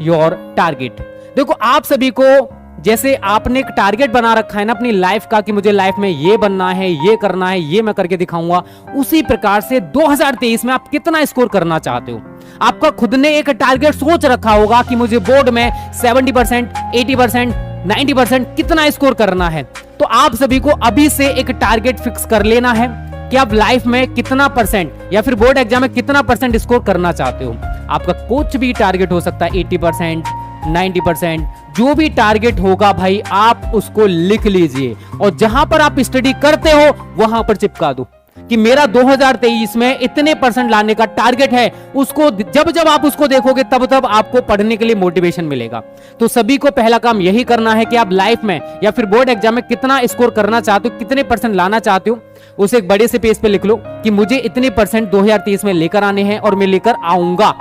Your target. देखो आप सभी को जैसे आपने एक टारगेट बना रखा है ना अपनी लाइफ का कि मुझे लाइफ में ये बनना है, ये करना है, ये मैं करके दिखाऊंगा, उसी प्रकार से 2023 में आप कितना स्कोर करना चाहते हो। आपका खुद ने एक टारगेट सोच रखा होगा कि मुझे बोर्ड में 70%, 80%, 90% कितना स्कोर करना है। तो आप सभी को अभी से एक टारगेट फिक्स कर लेना है कि आप लाइफ में कितना परसेंट या फिर बोर्ड एग्जाम में कितना परसेंट स्कोर करना चाहते हो। आपका कुछ भी टारगेट हो सकता है, 80%, 90%, जो भी टारगेट होगा भाई आप उसको लिख लीजिए और जहां पर आप स्टडी करते हो वहां पर चिपका दो कि मेरा 2023 में इतने परसेंट लाने का टारगेट है। उसको जब जब आप उसको देखोगे तब तब आपको पढ़ने के लिए मोटिवेशन मिलेगा। तो सभी को पहला काम यही करना है कि आप लाइफ में या फिर बोर्ड एग्जाम में कितना स्कोर करना चाहते हो, कितने परसेंट लाना चाहते हो, उसे एक बड़े से पेज पे लिख लो कि मुझे इतने परसेंट 2023 में लेकर आने हैं और मैं लेकर आऊंगा।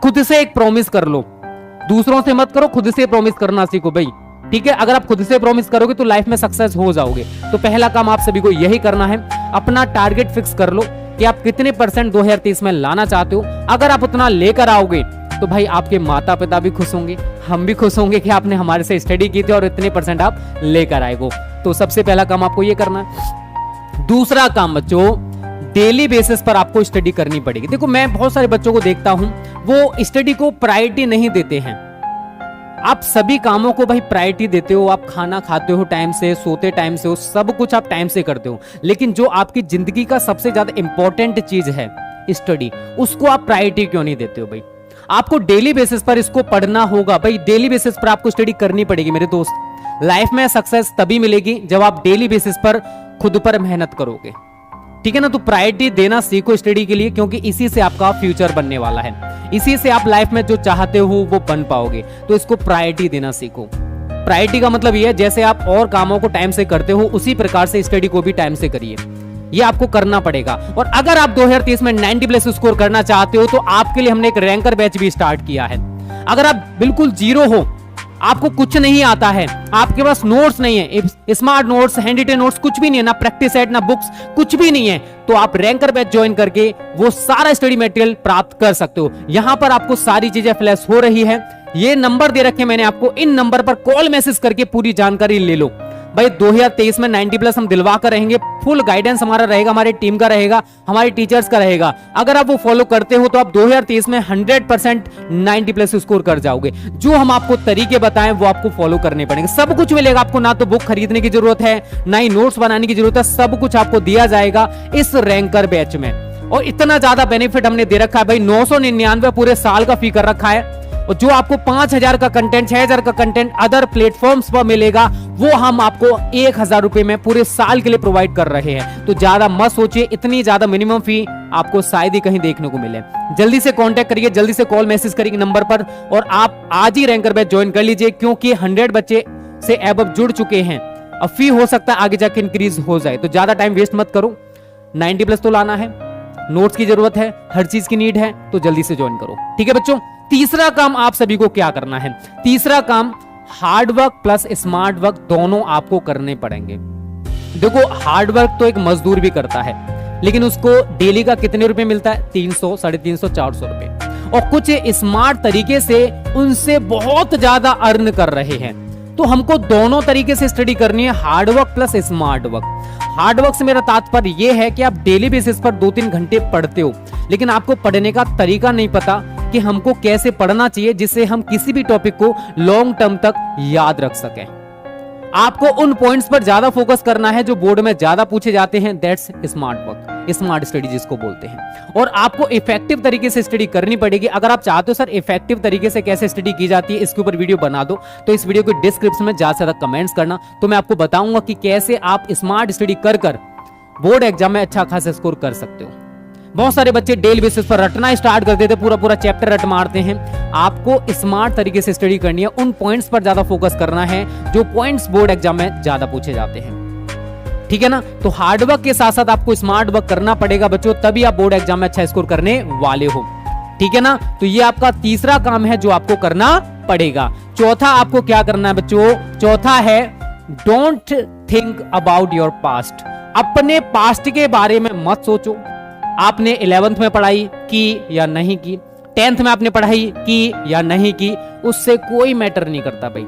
खुद से एक प्रॉमिस कर लो, दूसरों से मत करो, खुद से प्रॉमिस करना सीखो भाई, ठीक है। अगर आप खुद से प्रॉमिस करोगे तो लाइफ में सक्सेस हो जाओगे। तो पहला काम आप सभी को यही करना है, अपना टारगेट फिक्स कर लो कि आप कितने परसेंट 2023 में लाना चाहते हो। अगर आप उतना लेकर आओगे तो भाई आपके माता पिता भी खुश होंगे, हम भी खुश होंगे कि आपने हमारे से स्टडी की थी और इतने परसेंट आप लेकर आए हो। तो सबसे पहला काम आपको ये करना है। दूसरा काम बच्चों, डेली बेसिस पर आपको स्टडी करनी पड़ेगी। देखो मैं बहुत सारे बच्चों को देखता हूं वो स्टडी को प्रायोरिटी नहीं देते हैं। आप सभी कामों को भाई प्रायोरिटी देते हो, आप खाना खाते हो टाइम से, सोते टाइम से हो, सब कुछ आप टाइम से करते हो, लेकिन जो आपकी जिंदगी का सबसे ज्यादा इंपॉर्टेंट चीज है स्टडी, उसको आप प्रायोरिटी क्यों नहीं देते हो भाई। आपको डेली बेसिस पर इसको पढ़ना होगा भाई, डेली बेसिस पर आपको स्टडी करनी पड़ेगी मेरे दोस्त। लाइफ में सक्सेस तभी मिलेगी जब आप डेली बेसिस पर खुद पर मेहनत करोगे, ठीक है ना। तो प्रायोरिटी देना सीखो स्टडी के लिए, क्योंकि इसी से आपका फ्यूचर बनने वाला है, इसी से आप लाइफ में जो चाहते हो वो बन पाओगे। तो इसको प्रायोरिटी देना सीखो। प्रायोरिटी का मतलब ये है जैसे आप और कामों को टाइम से करते हो उसी प्रकार से स्टडी को भी टाइम से करिए, ये आपको करना पड़ेगा। और अगर आप 2023 में 90+ स्कोर करना चाहते हो तो आपके लिए हमने एक रैंकर बैच भी स्टार्ट किया है। अगर आप बिल्कुल जीरो हो, आपको कुछ नहीं आता है, आपके पास नोट्स नहीं है, smart notes, hand written notes कुछ भी नहीं है, ना प्रैक्टिस सेट, ना बुक्स, कुछ भी नहीं है, तो आप रैंकर बैच ज्वाइन करके वो सारा स्टडी मटेरियल प्राप्त कर सकते हो। यहां पर आपको सारी चीजें फ्लैश हो रही है, ये नंबर दे रखे मैंने आपको, इन नंबर पर कॉल मैसेज करके पूरी जानकारी ले लो भाई। 2023 में 90+ हम दिलवा कर रहेंगे, फुल गाइडेंस हमारा रहेगा, हमारी टीम का रहेगा, हमारे टीचर्स का रहेगा। अगर आप वो फॉलो करते हो तो आप 2023 में 100% 90+ स्कोर कर जाओगे। जो हम आपको तरीके बताएं वो आपको फॉलो करने पड़ेंगे, सब कुछ मिलेगा आपको, ना तो बुक खरीदने की जरूरत है, ना ही नोट्स बनाने की जरूरत है, सब कुछ आपको दिया जाएगा इस रैंकर बैच में। और इतना ज्यादा बेनिफिट हमने दे रखा है भाई, 999 पूरे साल का फी कर रखा है। और जो आपको 5000 का कंटेंट, 6000 का कंटेंट अदर प्लेटफॉर्म्स पर मिलेगा, वो हम आपको 1000 रुपए में पूरे साल के लिए प्रोवाइड कर रहे हैं। तो ज्यादा मत सोचिए, इतनी ज्यादा मिनिमम फी आपको शायद ही कहीं देखने को मिले। जल्दी से कांटेक्ट करिए, जल्दी से कॉल मैसेज करिए नंबर पर, और आप आज ही रैंकर बैच ज्वाइन कर लीजिए, क्योंकि 100 बच्चे से अब जुड़ चुके हैं। अब फी हो सकता है आगे जाके इंक्रीज हो जाए, तो ज्यादा टाइम वेस्ट मत करो। 90+ तो लाना है, नोट्स की जरूरत है, हर चीज की नीड है, तो जल्दी से ज्वाइन करो, ठीक है बच्चों। तीसरा काम आप सभी को क्या करना है, तीसरा काम hard work plus smart work दोनों आपको करने पड़ेंगे। देखो हार्ड वर्क तो एक मजदूर भी करता है, लेकिन उसको डेली का कितने रुपए मिलता है, 300, 350, 400 रुपए। और कुछ स्मार्ट तरीके से उनसे बहुत ज्यादा अर्न कर रहे हैं। तो हमको दोनों तरीके से स्टडी करनी है, hard work plus smart work. Hard work से मेरा तात्पर्य यह है कि आप डेली बेसिस पर 2-3 घंटे पढ़ते हो, लेकिन आपको पढ़ने का तरीका नहीं पता कि हमको कैसे पढ़ना चाहिए जिससे हम किसी भी टॉपिक को लॉन्ग टर्म तक याद रख सकें। आपको उन पॉइंट्स पर ज्यादा फोकस करना है जो बोर्ड में ज्यादा पूछे जाते हैं, that's smart work, smart study जिसको बोलते हैं। और आपको इफेक्टिव तरीके से स्टडी करनी पड़ेगी। अगर आप चाहते हो सर इफेक्टिव तरीके से कैसे स्टडी की जाती है, इसके ऊपर वीडियो बना दो, तो इस वीडियो को डिस्क्रिप्शन में ज्यादा से ज्यादा कमेंट्स करना, तो मैं आपको बताऊंगा कि कैसे आप स्मार्ट स्टडी कर बोर्ड एग्जाम में अच्छा खासा स्कोर कर सकते हो। बहुत सारे बच्चे डेली बेसिस पर रटना स्टार्ट कर देते, पूरा पूरा चैप्टर रट मारते हैं। आपको स्मार्ट तरीके से स्टडी करनी है, उन पॉइंट्स पर ज्यादा फोकस करना है जो पॉइंट्स बोर्ड एग्जाम में ज्यादा पूछे जाते हैं, ठीक है ना। तो हार्ड वर्क के साथ साथ आपको स्मार्ट वर्क करना पड़ेगा बच्चों, तभी आप बोर्ड एग्जाम में अच्छा स्कोर करने वाले हो, ठीक है ना। तो ये आपका तीसरा काम है जो आपको करना पड़ेगा। चौथा आपको क्या करना है बच्चों, चौथा है don't think about your past. अपने पास्ट के बारे में मत सोचो, आपने 11th में पढ़ाई की या नहीं की, 10th में आपने पढ़ाई की या नहीं की, उससे कोई मैटर नहीं करता भाई।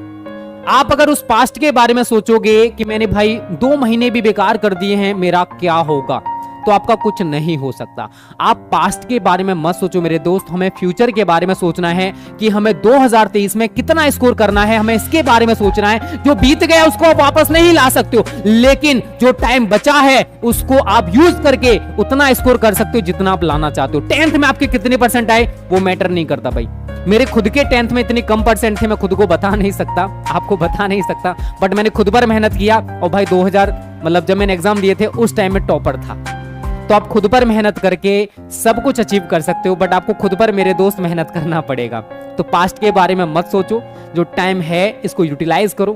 आप अगर उस पास्ट के बारे में सोचोगे कि मैंने भाई 2 महीने भी बेकार कर दिए हैं, मेरा क्या होगा, तो आपका कुछ नहीं हो सकता। आप पास्ट के बारे में मत सोचो मेरे दोस्त, हमें फ्यूचर के बारे में सोचना है कि हमें 2023 में कितना स्कोर करना है, हमें इसके बारे में सोचना है। जो बीत गया उसको आप वापस नहीं ला सकते हो, लेकिन जो टाइम बचा है उसको आप यूज करके उतना स्कोर कर सकते हो जितना आप लाना चाहते हो। 10th में आपके कितने परसेंट आए वो मैटर नहीं करता भाई। मेरे खुद के 10th में इतनी कम परसेंट थे, मैं खुद को बता नहीं सकता, आपको बता नहीं सकता, बट मैंने खुद पर मेहनत किया और भाई 2000 मतलब जब मैंने एग्जाम दिए थे उस टाइम में टॉपर था। तो आप खुद पर मेहनत करके सब कुछ अचीव कर सकते हो, बट आपको खुद पर मेरे दोस्त मेहनत करना पड़ेगा। तो पास्ट के बारे में मत सोचो, जो टाइम है इसको यूटिलाइज करो,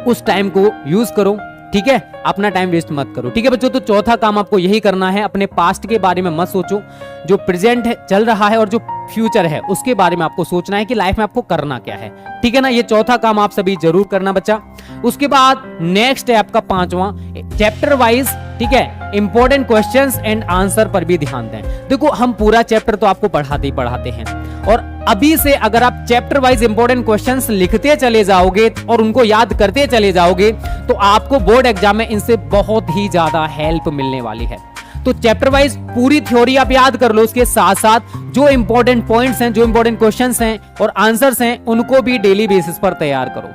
उस टाइम को यूज करो, ठीक है, अपना टाइम वेस्ट मत करो, ठीक है बच्चों। तो चौथा काम आपको यही करना है, अपने पास्ट के बारे में मत सोचो, जो प्रेजेंट चल रहा है और जो फ्यूचर है उसके बारे में आपको सोचना है कि लाइफ में आपको करना क्या है, ठीक है ना। ये चौथा काम आप सभी जरूर करना बच्चा। उसके बाद नेक्स्ट है आपका 5वां, चैप्टर वाइज, ठीक है, इंपॉर्टेंट क्वेश्चंस एंड आंसर पर भी ध्यान दें। देखो हम पूरा चैप्टर तो आपको पढ़ाते ही पढ़ाते हैं, और अभी से अगर आप चैप्टर वाइज इंपॉर्टेंट क्वेश्चंस लिखते चले जाओगे और उनको याद करते चले जाओगे तो आपको बोर्ड एग्जाम में इनसे बहुत ही ज्यादा हेल्प मिलने वाली है। तो चैप्टर वाइज पूरी थ्योरी आप याद कर लो, उसके साथ साथ जो इंपॉर्टेंट पॉइंट्स हैं, जो इंपॉर्टेंट क्वेश्चंस हैं और आंसर्स हैं, उनको भी डेली बेसिस पर तैयार करो।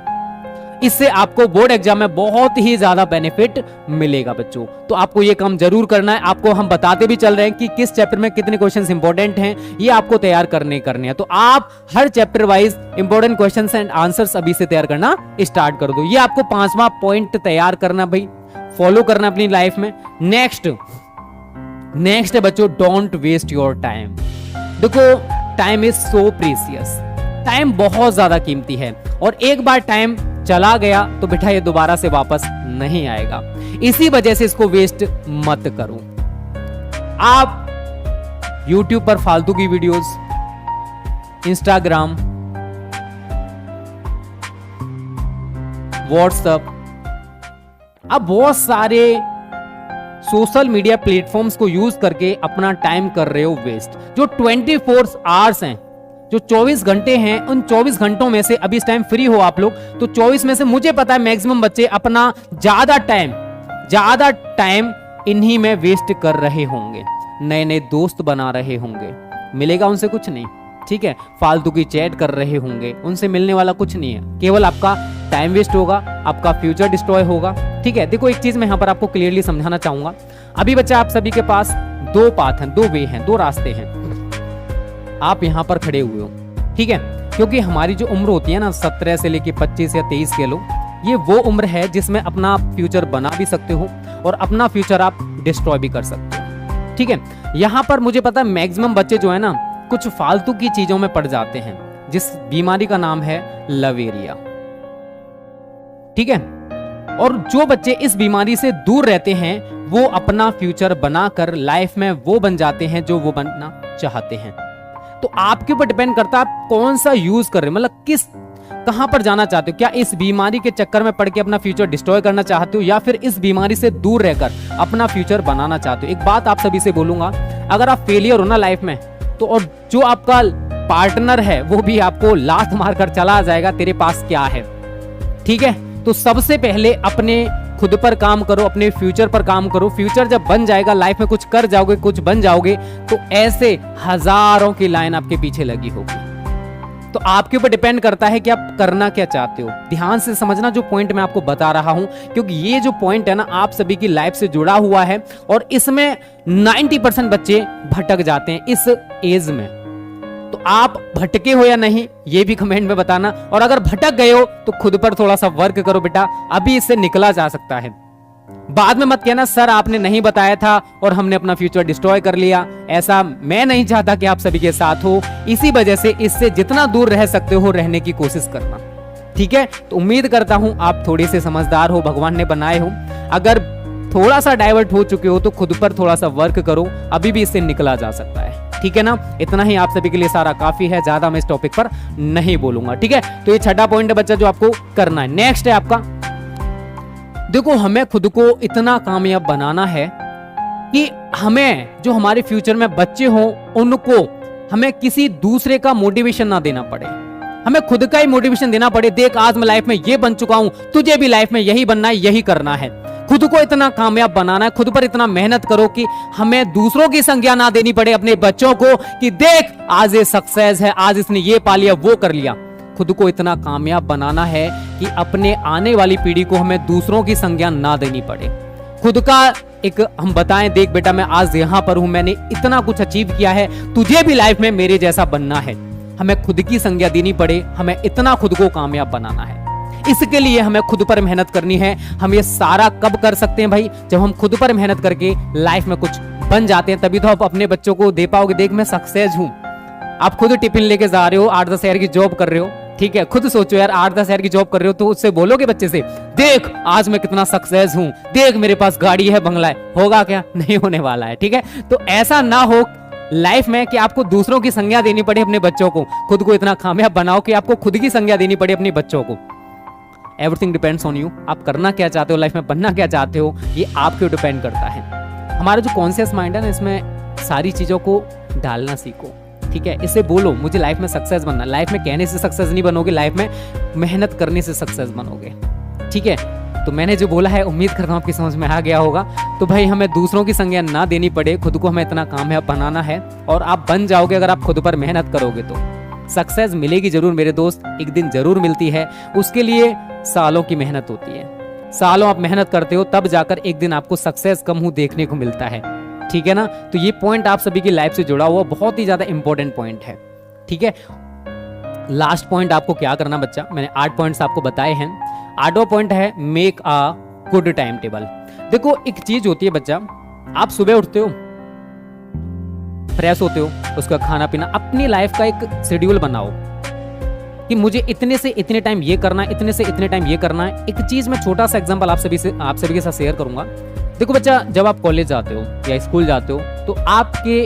इससे आपको बोर्ड एग्जाम में बहुत ही ज्यादा बेनिफिट मिलेगा बच्चों। तो आपको ये काम जरूर करना है। आपको हम बताते भी चल रहे हैं कि किस चैप्टर में कितने क्वेश्चंस इंपॉर्टेंट हैं, ये आपको तैयार करने हैं। तो आप हर chapter wise important questions and answers अभी से तैयार करना स्टार्ट कर दो। ये आपको 5वां पॉइंट तैयार करना भाई, फॉलो करना अपनी लाइफ में। नेक्स्ट है बच्चों, डोंट वेस्ट योर टाइम। देखो time is so precious, time बहुत ज्यादा कीमती है, और एक बार टाइम चला गया तो बेटा ये दोबारा से वापस नहीं आएगा। इसी वजह से इसको वेस्ट मत करो। आप YouTube पर फालतू की वीडियोस, इंस्टाग्राम, व्हाट्सएप, आप बहुत सारे सोशल मीडिया प्लेटफॉर्म्स को यूज करके अपना टाइम कर रहे हो वेस्ट। जो 24 आवर्स हैं, जो 24 घंटे हैं, उन 24 घंटों में से अभी इस टाइम फ्री हो आप लोग, तो 24 में से मुझे पता है मैक्सिमम बच्चे अपना ज्यादा टाइम इन्हीं में वेस्ट कर रहे होंगे। नए नए दोस्त बना रहे होंगे, मिलेगा उनसे कुछ नहीं, ठीक है, फालतू की चैट कर रहे होंगे, उनसे मिलने वाला कुछ नहीं है, केवल आपका टाइम वेस्ट होगा, आपका फ्यूचर डिस्ट्रॉय होगा, ठीक है। देखो एक चीज मैं यहां पर आपको क्लियरली समझाना चाहूंगा। अभी बच्चा आप सभी के पास 2 पाथ हैं, 2 वे हैं, 2 रास्ते हैं। आप यहां पर खड़े हुए हो, ठीक है, क्योंकि हमारी जो उम्र होती है ना 17 से लेके 25 या 23 के लो, ये वो उम्र है जिसमें अपना फ्यूचर बना भी सकते हो और अपना फ्यूचर आप डिस्ट्रॉय भी कर सकते हो, ठीक है। यहां पर मुझे पता है मैक्सिमम बच्चे जो है ना कुछ फालतू की चीजों में पड़ जाते हैं, जिस बीमारी का नाम है लवेरिया, ठीक है। और जो बच्चे इस बीमारी से दूर रहते हैं वो अपना फ्यूचर बनाकर लाइफ में वो बन जाते हैं जो वो बनना चाहते हैं। तो आपके ऊपर डिपेंड करता है आप कौन सा यूज कर रहे हो, मतलब कहां पर जाना चाहते हो। क्या इस बीमारी के चक्कर में पड़ के अपना फ्यूचर डिस्ट्रॉय करना चाहते हो, या फिर इस बीमारी से दूर रहकर अपना फ्यूचर बनाना चाहते हो। एक बात आप सभी से बोलूंगा, अगर आप फेलियर हो ना लाइफ में, तो और जो आपका पार्टनर है वो भी आपको लात मारकर चला जाएगा, तेरे पास क्या है, ठीक है। तो सबसे पहले अपने खुद पर काम करो, अपने फ्यूचर पर काम करो। फ्यूचर जब बन जाएगा, लाइफ में कुछ कर जाओगे, कुछ बन जाओगे, तो ऐसे हजारों की लाइन आपके पीछे लगी होगी। तो आपके ऊपर डिपेंड करता है कि आप करना क्या चाहते हो। ध्यान से समझना जो पॉइंट मैं आपको बता रहा हूं, क्योंकि ये जो पॉइंट है ना आप सभी की लाइफ से जुड़ा हुआ है, और इसमें 90% बच्चे भटक जाते हैं इस एज में। तो आप भटके हो या नहीं ये भी कमेंट में बताना, और अगर भटक गए हो तो खुद पर थोड़ा सा वर्क करो बेटा, अभी इससे निकला जा सकता है। बाद में मत कहना सर आपने नहीं बताया था और हमने अपना फ्यूचर डिस्ट्रॉय कर लिया। ऐसा मैं नहीं चाहता कि आप सभी के साथ हो, इसी वजह से इससे जितना दूर रह सकते हो रहने की कोशिश करना, ठीक है। तो उम्मीद करता हूं आप थोड़े से समझदार हो, भगवान ने बनाए हो। अगर थोड़ा सा डाइवर्ट हो चुके हो तो खुद पर थोड़ा सा वर्क करो, अभी भी इससे निकला जा सकता है, ठीक है ना। इतना ही आप सभी के लिए सारा काफी है, ज्यादा मैं इस टॉपिक पर नहीं बोलूंगा, ठीक है। तो ये छठा पॉइंट है बच्चा जो आपको करना है। नेक्स्ट है आपका, देखो हमें खुद को इतना कामयाब बनाना है कि हमें जो हमारे फ्यूचर में बच्चे हों उनको हमें किसी दूसरे का मोटिवेशन ना देना पड़े, हमें खुद का ही मोटिवेशन देना पड़े। देख आज मैं लाइफ में ये बन चुका हूं, तुझे भी लाइफ में यही बनना है, यही करना है। खुद को इतना कामयाब बनाना है, खुद पर इतना मेहनत करो कि हमें दूसरों की संज्ञा ना देनी पड़े अपने बच्चों को कि देख आज ये सक्सेस है, आज इसने ये पा लिया, वो कर लिया। खुद को इतना कामयाब बनाना है कि अपने आने वाली पीढ़ी को हमें दूसरों की संज्ञा ना देनी पड़े। खुद का एक हम बताएं, देख बेटा मैं आज यहां पर हूं, मैंने इतना कुछ अचीव किया है, तुझे भी लाइफ में मेरे जैसा बनना है। हमें खुद की संज्ञा देनी पड़े, हमें इतना खुद को कामयाब बनाना है। इसके लिए हमें खुद पर मेहनत करनी है। हम ये सारा कब कर सकते हैं भाई? जब हम खुद पर मेहनत करके लाइफ में कुछ बन जाते हैं, तभी तो आप अपने बच्चों को दे पाओगे, देख मैं सक्सेस हूं। आप खुद टिफिन लेके जा रहे हो, 8-10 हज़ार की जॉब कर रहे हो, ठीक है, खुद सोचो यार 8-10 हज़ार की जॉब कर रहे हो, तो उससे बोलोगे बच्चे से देख आज मैं कितना सक्सेस हूं, देख मेरे पास गाड़ी है, बंगला है, होगा क्या? नहीं होने वाला है, ठीक है। तो ऐसा ना हो लाइफ में कि आपको दूसरों की संज्ञा देनी पड़े अपने बच्चों को। खुद को इतना कामयाब बनाओ कि आपको खुद की संज्ञा देनी पड़े अपने बच्चों को। Everything depends on you. आप करना क्या चाहते हो, लाइफ में बनना क्या चाहते हो, ये आपके डिपेंड करता है। हमारा जो कॉन्शियस माइंड है ना, इसमें सारी चीजों को डालना सीखो, ठीक है। इसे बोलो मुझे लाइफ में सक्सेस बनना। लाइफ में कहने से सक्सेस नहीं बनोगे, लाइफ में मेहनत करने से सक्सेस बनोगे, ठीक है। तो मैंने जो बोला है उम्मीद करता हूं आपकी समझ में आ गया होगा। तो भाई हमें दूसरों की संज्ञा ना देनी पड़े, खुद को हमें इतना कामयाब बनाना है और आप बन जाओगे अगर आप खुद पर मेहनत करोगे तो। सक्सेस मिलेगी जरूर मेरे दोस्त, एक दिन जरूर मिलती है, उसके लिए सालों की मेहनत होती है। सालों आप मेहनत करते हो तब जाकर एक दिन आपको सक्सेस कम मुंह देखने को मिलता है, ठीक है ना। तो ये पॉइंट आप सभी की लाइफ से जुड़ा हुआ बहुत ही ज्यादा इंपॉर्टेंट पॉइंट है, ठीक है। लास्ट पॉइंट आपको क्या करना बच्चा, मैंने 8 पॉइंट्स आपको बताए हैं। 8वां पॉइंट है make a good time table. देखो एक चीज होती है बच्चा, आप सुबह उठते हो, फ्रेश होते हो, उसका खाना पीना, अपनी लाइफ का एक शेड्यूल बनाओ कि मुझे इतने से इतने टाइम ये करना है, इतने से इतने टाइम ये करना है। एक चीज मैं छोटा सा एग्जांपल आप सभी के साथ शेयर करूंगा। देखो बच्चा, जब आप कॉलेज जाते हो या स्कूल जाते हो तो आपके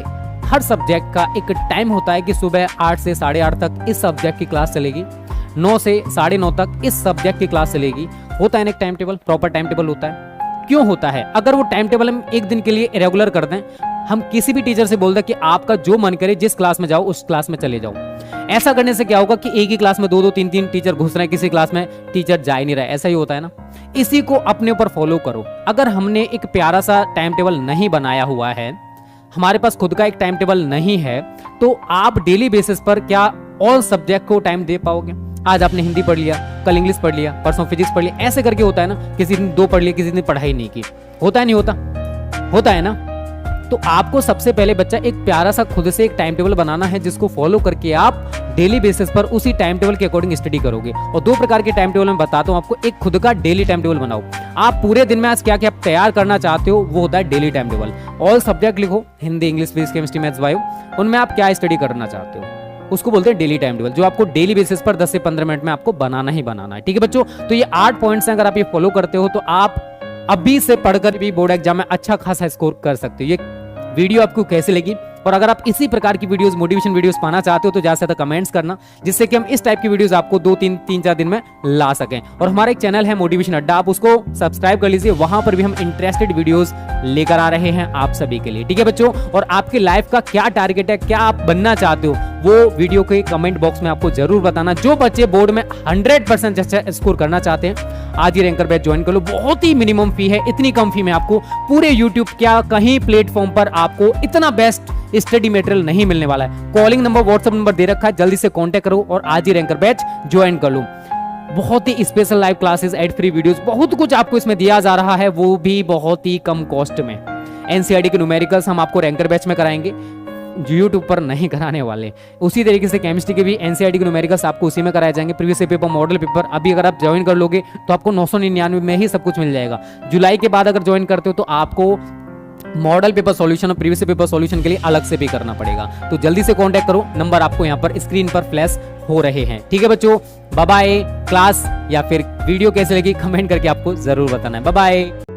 हर सब्जेक्ट का एक टाइम होता है कि सुबह 8 से 8:30 तक इस सब्जेक्ट की क्लास चलेगी, 9 से 9:30 तक इस सब्जेक्ट की क्लास चलेगी। होता है ना एक time table, proper time table होता है। क्यों होता है? अगर वो टाइम टेबल हम एक दिन के लिए इरेगुलर कर दें, हम किसी भी टीचर से बोल दें कि आपका जो मन करे जिस क्लास में जाओ उस क्लास में चले जाओ। ऐसा करने से क्या होगा कि एक ही क्लास में 2-2, 3-3 टीचर घुस रहे हैं, किसी क्लास में टीचर जा ही नहीं रहा है। ऐसा ही होता है ना। इसी को अपने ऊपर फॉलो करो। अगर हमने एक प्यारा सा टाइम टेबल नहीं बनाया हुआ है, हमारे पास खुद का एक टाइम टेबल नहीं है, तो आप डेली बेसिस पर क्या ऑल सब्जेक्ट को टाइम दे पाओगे? आज आपने हिंदी पढ़ लिया, कल इंग्लिश पढ़ लिया, परसों फिजिक्स पढ़ लिया, ऐसे करके होता है ना। किसी दिन 2 पढ़ लिया, किसी दिन पढ़ाई नहीं की, होता है नहीं होता? होता है ना। तो आपको सबसे पहले बच्चा एक प्यारा सा खुद से एक टाइम टेबल बनाना है, जिसको फॉलो करके आप डेली बेसिस पर उसी टाइम टेबल के अकॉर्डिंग स्टडी करोगे। और 2 प्रकार के टाइम टेबल मैं बताता हूं आपको। एक खुद का डेली टाइम टेबल बनाओ। आप पूरे दिन में आज क्या क्या तैयार करना चाहते हो, वो होता है daily time table. All subject लिखो, Hindi, English, physics, chemistry, maths, bio, उनमें आप क्या स्टडी करना चाहते हो, उसको बोलते हैं डेली टाइम टेबल, जो आपको डेली बेसिस पर 10 से 15 मिनट में आपको बनाना ही बनाना है, ठीक है बच्चों। तो ये 8 पॉइंट्स हैं, अगर आप ये फॉलो करते हो तो आप अभी से पढ़कर भी बोर्ड एग्जाम में अच्छा खासा स्कोर कर सकते हो। ये वीडियो आपको कैसे लगी? और अगर आप इसी प्रकार की वीडियोस, मोटिवेशन वीडियोस पाना चाहते हो तो ज्यादा से ज्यादा कमेंट्स करना, जिससे कि हम इस टाइप की वीडियोस आपको 2-3-4 दिन में ला सकें। और हमारा एक चैनल है मोटिवेशन अड्डा, आप उसको सब्सक्राइब कर लीजिए। वहां पर भी हम इंटरेस्टेड वीडियोस लेकर आ रहे हैं आप सभी के लिए, ठीक है बच्चों। और आपकी लाइफ का क्या टारगेट है, क्या आप बनना चाहते हो, वो वीडियो के कमेंट बॉक्स में आपको जरूर बताना। जो बच्चे बोर्ड में 100% अच्छा स्कोर करना चाहते हैं, आज ही रैंकर बैच ज्वाइन कर लो। बहुत ही मिनिमम फी है, इतनी कम फी में आपको पूरे यूट्यूब क्या कहीं प्लेटफॉर्म पर आपको इतना बेस्ट स्टडी मटेरियल नहीं मिलने वाला है। कॉलिंग नंबर, व्हाट्सएप नंबर दे रखा है, जल्दी से कांटेक्ट करो और आज ही रैंकर बैच ज्वाइन कर लो। बहुत ही special live classes, ad free videos, बहुत कुछ आपको इसमें दिया जा रहा है, वो भी बहुत ही कम कॉस्ट में। एनसीईआरटी के न्यूमेरिकल्स हम आपको रैंकर बैच में कराएंगे, यूट्यूब पर नहीं कराने वाले। उसी तरीके से केमिस्ट्री के भी एनसीईआरटी के न्यूमेरिकल्स आपको उसी में कराए जाएंगे। प्रीवियस पेपर, मॉडल पेपर अभी अगर आप ज्वाइन कर लोगे तो आपको 999 में ही सब कुछ मिल जाएगा। जुलाई के बाद अगर ज्वाइन करते हो तो आपको मॉडल पेपर सॉल्यूशन और प्रीवियस पेपर सॉल्यूशन के लिए अलग से पे करना पड़ेगा। तो जल्दी से कांटेक्ट करो, नंबर आपको यहाँ पर स्क्रीन पर फ्लैश हो रहे हैं, ठीक है बच्चों। Bye bye. क्लास या फिर वीडियो कैसे लगी कमेंट करके आपको जरूर बताना है। Bye bye.